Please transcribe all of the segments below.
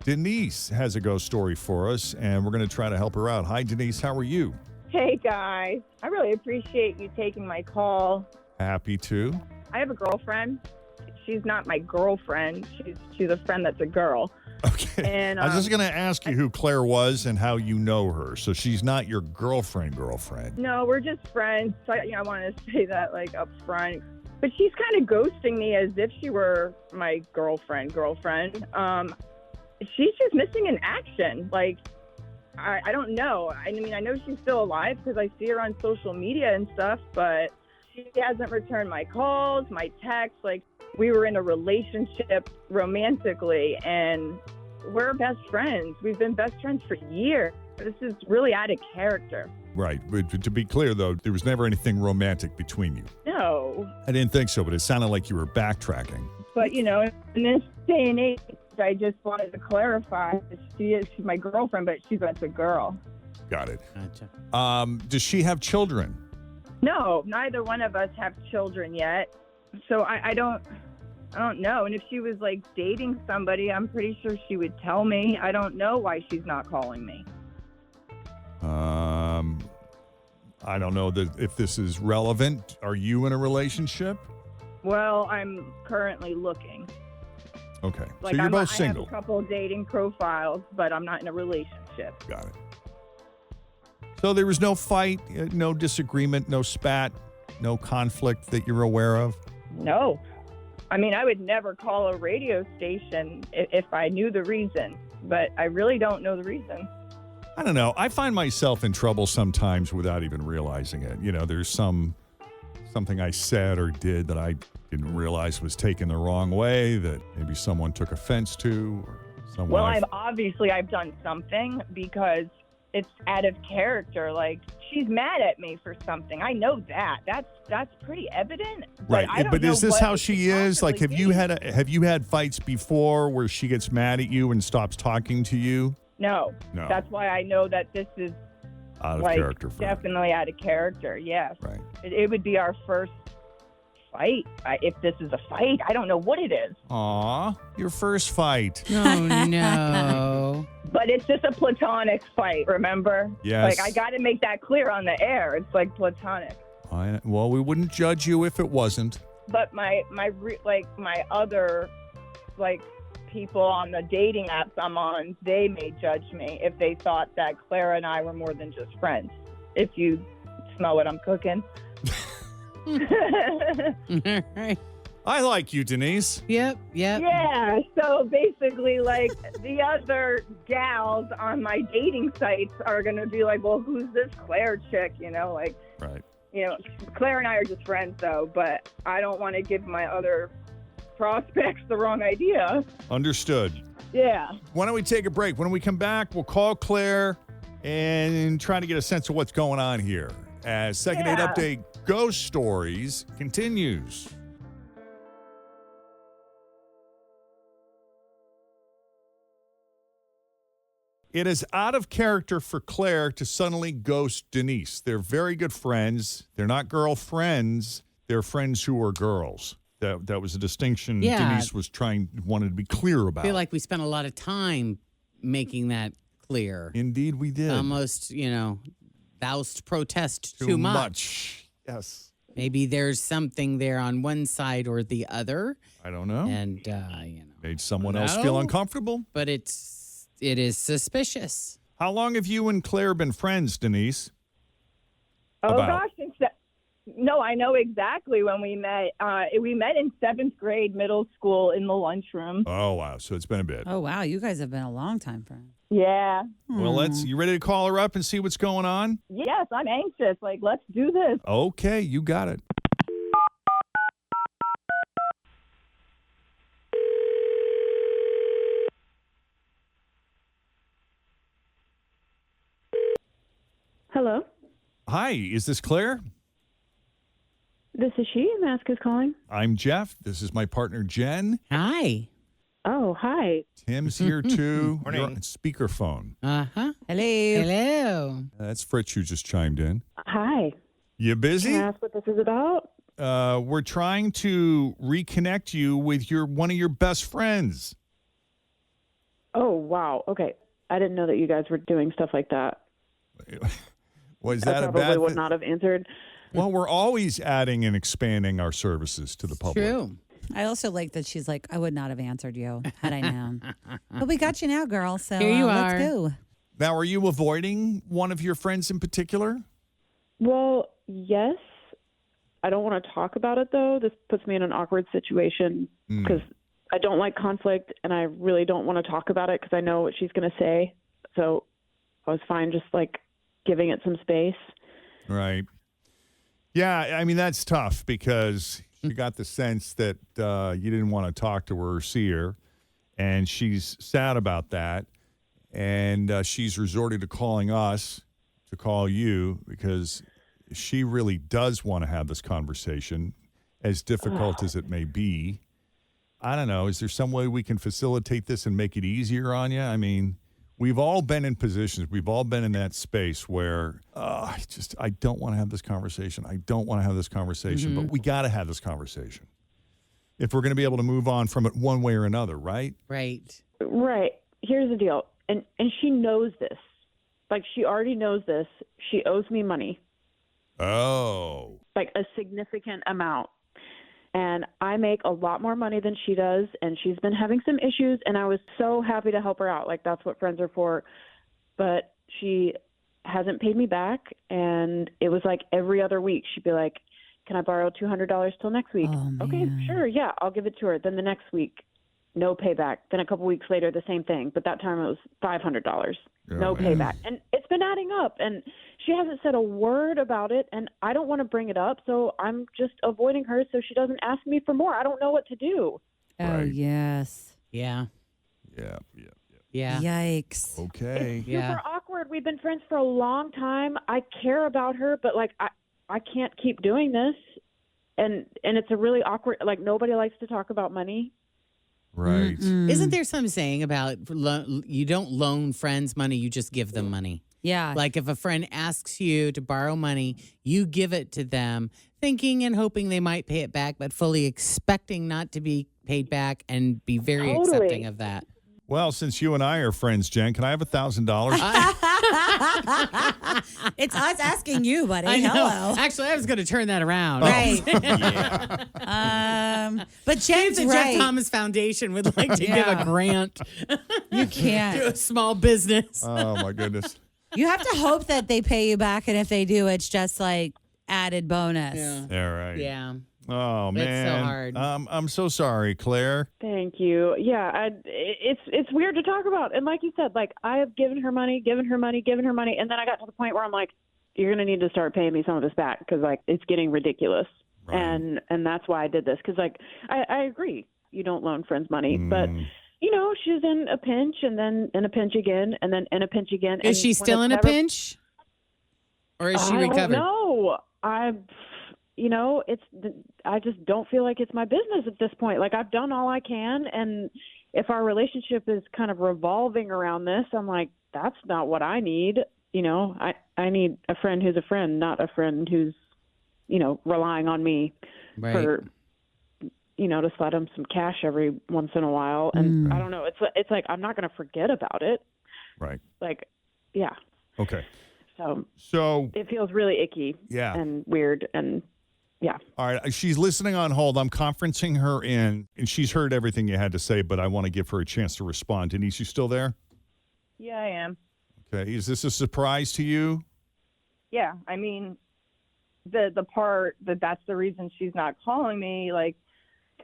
Denise has a ghost story for us, and we're going to try to help her out. Hi, Denise. How are you? Hey, guys. I really appreciate you taking my call. Happy to. I have a girlfriend. She's not my girlfriend. She's a friend that's a girl. Okay. And I was just going to ask you who Claire was and how you know her. So she's not your girlfriend. No, we're just friends. So I want to say that up front. But she's kind of ghosting me as if she were my girlfriend. She's just missing in action. I don't know. I mean, I know she's still alive because I see her on social media and stuff, but she hasn't returned my calls, my texts. We were in a relationship romantically, and we're best friends. We've been best friends for years. This is really out of character. Right. But to be clear, though, there was never anything romantic between you. No. I didn't think so, but it sounded like you were backtracking. But, in this day and age, I just wanted to clarify that she's my girlfriend, but she's a girl. Got it. Gotcha. Does she have children? No, neither one of us have children yet. So I don't know. And if she was dating somebody, I'm pretty sure she would tell me. I don't know why she's not calling me. I don't know if this is relevant. Are you in a relationship? Well, I'm currently looking. Okay. So you're both single. I have a couple dating profiles, but I'm not in a relationship. Got it. So there was no fight, no disagreement, no spat, no conflict that you're aware of? No. I mean, I would never call a radio station if I knew the reason, but I really don't know the reason. I don't know. I find myself in trouble sometimes without even realizing it. There's something I said or did that I didn't realize was taken the wrong way, that maybe someone took offense to. Or someone well, I've done something because it's out of character. She's mad at me for something. I know that. That's pretty evident. Right. But is this how she is? Have you had fights before where she gets mad at you and stops talking to you? No. That's why I know that this is out of character. Definitely out of character. Yes. Right. It would be our first fight. If this is a fight, I don't know what it is. Aw, your first fight. Oh, no. But it's just a platonic fight, remember? Yes. I got to make that clear on the air. It's platonic. Well, we wouldn't judge you if it wasn't. But my other people on the dating apps I'm on, they may judge me if they thought that Claire and I were more than just friends. If you smell what I'm cooking. Right. I like you, Denise. Yep. Yeah, so basically, the other gals on my dating sites are going to be well, who's this Claire chick, Right. Claire and I are just friends, though, but I don't want to give my other prospects the wrong idea. Understood. Yeah. Why don't we take a break? When we come back, we'll call Claire and try to get a sense of what's going on here as Second Date Update Ghost Stories continues. It is out of character for Claire to suddenly ghost Denise. They're very good friends. They're not girlfriends. They're friends who are girls. That was a distinction Denise wanted to be clear about. I feel like we spent a lot of time making that clear. Indeed, we did. Almost, thou'st protest too much. Yes. Maybe there's something there on one side or the other. I don't know. And, made someone else feel uncomfortable. But it is suspicious. How long have you and Claire been friends, Denise? Oh, gosh. No, I know exactly when we met. We met in 7th grade middle school in the lunchroom. Oh, wow. So it's been a bit. Oh, wow. You guys have been a long time friends. Yeah. Well, you ready to call her up and see what's going on? Yes, I'm anxious. Let's do this. Okay, you got it. Hello. Hi, is this Claire? This is she. May I ask who's calling? I'm Jeff. This is my partner, Jenn. Hi. Oh, hi. Tim's here, too. Morning. You're on speakerphone. Uh-huh. Hello. Hello. That's Fritz who just chimed in. Hi. You busy? Can I ask what this is about? We're trying to reconnect you with one of your best friends. Oh, wow. Okay. I didn't know that you guys were doing stuff like that. Was I that a probably bad would thing? not have answered. Well, we're always adding and expanding our services to the public. True. I also like that she's like, I would not have answered you had I known. But we got you now, girl. So Here you let's are. go. Now, are you avoiding one of your friends in particular? Well, yes. I don't want to talk about it, though. This puts me in an awkward situation because I don't like conflict, and I really don't want to talk about it because I know what she's going to say. So I was fine just, like, giving it some space. Right. Yeah, I mean, that's tough because you got the sense that you didn't want to talk to her or see her, and she's sad about that. And she's resorted to calling us to call you because she really does want to have this conversation, as difficult as it may be. I don't know. Is there some way we can facilitate this and make it easier on you? I mean, we've all been in positions. We've all been in that space where I don't want to have this conversation. I don't want to have this conversation, but we got to have this conversation if we're going to be able to move on from it one way or another, right? Right. Right. Here's the deal. And she knows this. Like, she already knows this. She owes me money. Oh. Like, a significant amount. And I make a lot more money than she does, and she's been having some issues, and I was so happy to help her out. Like, that's what friends are for. But she hasn't paid me back, and it was like every other week she'd be like, can I borrow $200 till next week? Oh, Okay, man. sure, yeah, I'll give it to her. Then the next week, no payback. Then a couple weeks later, the same thing. But that time it was $500. No payback. And it's been adding up. And she hasn't said a word about it. And I don't want to bring it up. So I'm just avoiding her so she doesn't ask me for more. I don't know what to do. Oh, Right. yes. Yeah. Yeah. Yikes. Okay. It's Yeah. super awkward. We've been friends for a long time. I care about her, but like I can't keep doing this. And it's a really awkward, like, nobody likes to talk about money. Right. Isn't there some saying about you don't loan friends money, you just give them money? Yeah. Like if a friend asks you to borrow money, you give it to them, thinking and hoping they might pay it back, but fully expecting not to be paid back and be very Totally. accepting of that. Well, since you and I are friends, Jen, can I have $1,000? It's us asking you, buddy. I know. Hello. Actually, I was going to turn that around. Right. Yeah. But Jen's The right. Jeff Thomas Foundation would like to give a grant You to can't. a small business. Oh, my goodness. You have to hope that they pay you back, and if they do, it's just like added bonus. Yeah. All right. Yeah. Oh, It's man. so hard. I'm so sorry, Claire. Thank you. Yeah, it's weird to talk about. And like you said, like, I have given her money. And then I got to the point where I'm like, you're going to need to start paying me some of this back because, like, it's getting ridiculous. Right. And that's why I did this because, like, I agree. You don't loan friends money. But, you know, she's in a pinch and then in a pinch again and then in a pinch again. Is she still in a pinch? Or is she recovered? No, I just don't feel like it's my business at this point. Like, I've done all I can, and if our relationship is kind of revolving around this, I'm like, that's not what I need. You know, I need a friend who's a friend, not a friend who's, relying on me for, to slide him some cash every once in a while. And I don't know. It's like, I'm not going to forget about it. Right. Like, yeah. Okay. So it feels really icky and weird and yeah. All right. She's listening on hold. I'm conferencing her in, and she's heard everything you had to say, but I want to give her a chance to respond. Denise, you still there? Yeah, I am. Okay. Is this a surprise to you? Yeah, I mean, the part that's the reason she's not calling me, like,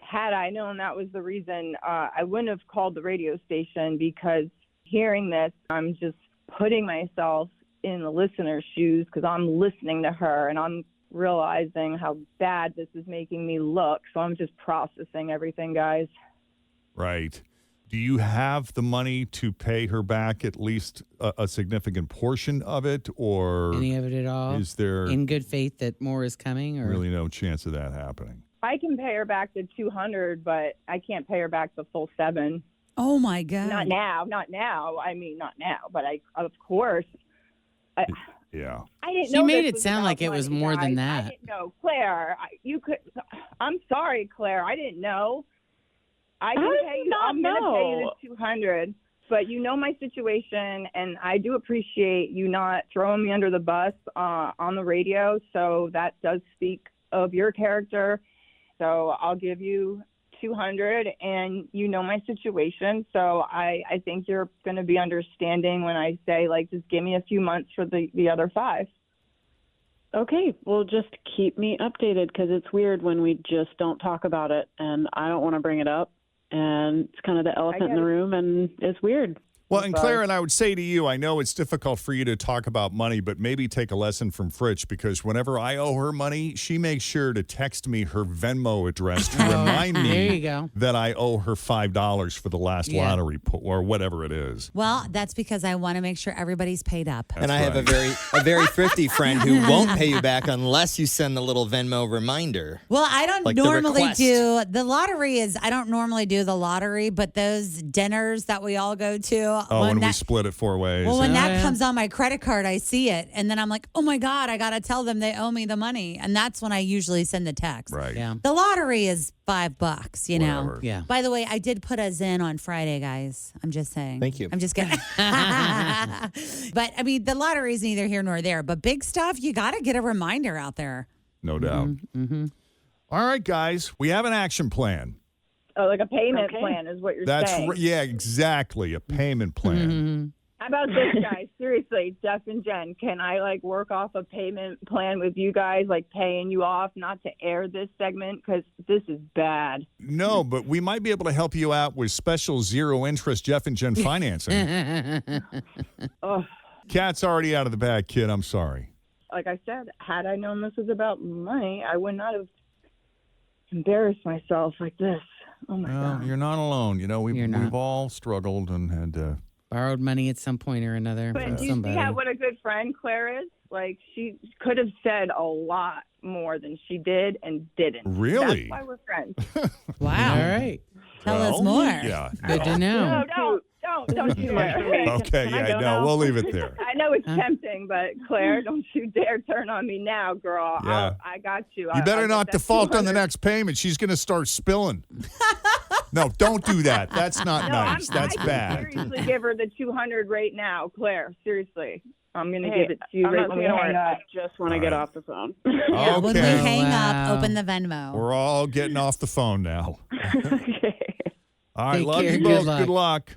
had I known that was the reason, I wouldn't have called the radio station because hearing this, I'm just putting myself in the listener's shoes because I'm listening to her and I'm realizing how bad this is making me look. So I'm just processing everything, guys. Right. Do you have the money to pay her back at least a significant portion of it, or any of it at all? Is there in good faith that more is coming, or really no chance of that happening? I can pay her back the $200, but I can't pay her back the full $700. Oh my God. Not now. I mean, not now, but of course. Yeah. I didn't She know made this it was sound about like it was money, more than guys. that. I didn't know, Claire. I'm sorry, Claire. I didn't know. I can How did pay you you. not I'm going to pay know? you the $200. But you know my situation, and I do appreciate you not throwing me under the bus on the radio. So that does speak of your character. So I'll give you 200, and you know my situation. So I think you're going to be understanding when I say, like, just give me a few months for the other 5. Okay, well, just keep me updated because it's weird when we just don't talk about it, and I don't want to bring it up. And it's kind of the elephant in the room, and it's weird. Well, and Claire, and I would say to you, I know it's difficult for you to talk about money, but maybe take a lesson from Fritch, because whenever I owe her money, she makes sure to text me her Venmo address to remind me that I owe her $5 for the last lottery or whatever it is. Well, that's because I want to make sure everybody's paid up. And I have a very thrifty friend who won't pay you back unless you send the little Venmo reminder. Well, I don't like normally do the lottery. I don't normally do the lottery, but those dinners that we all go to. When we split it 4 ways. Well, when that comes on my credit card, I see it. And then I'm like, oh my God, I got to tell them they owe me the money. And that's when I usually send the text. Right. Yeah. The lottery is $5, you know. Whatever. Yeah. By the way, I did put us in on Friday, guys. I'm just saying. Thank you. I'm just kidding. But I mean, the lottery is neither here nor there. But big stuff, you got to get a reminder out there. No doubt. Mm-hmm. All right, guys, we have an action plan. Oh, like a payment plan is what you're saying. Yeah, exactly. A payment plan. Mm-hmm. How about this, guys? Seriously, Jeff and Jen, can I work off a payment plan with you guys, paying you off not to air this segment? Because this is bad. No, but we might be able to help you out with special zero interest Jeff and Jen financing. Cat's already out of the bag, kid. I'm sorry. Like I said, had I known this was about money, I would not have embarrassed myself like this. Oh, my God. You're not alone. You know, we've all struggled and had to. Borrowed money at some point or another But from do you somebody. see what a good friend Claire is? She could have said a lot more than she did and didn't. Really? That's why we're friends. Wow. All right. Tell us more. Yeah. Good to know. No, don't you dare. Okay, we'll leave it there. I know it's tempting, but Claire, don't you dare turn on me now, girl. Yeah. I got you. You better I'll not get that default on the 200. next payment. She's going to start spilling. No, don't do that. That's not nice. That's I bad. can seriously give her the 200 right now, Claire. Seriously. I'm going to give it to you right when we hang up. I just want to get off the phone. Yeah, when we Okay. hang Wow. up, open the Venmo. We're all getting off the phone now. Okay. All right, Take love care. you Good both. luck. Good luck.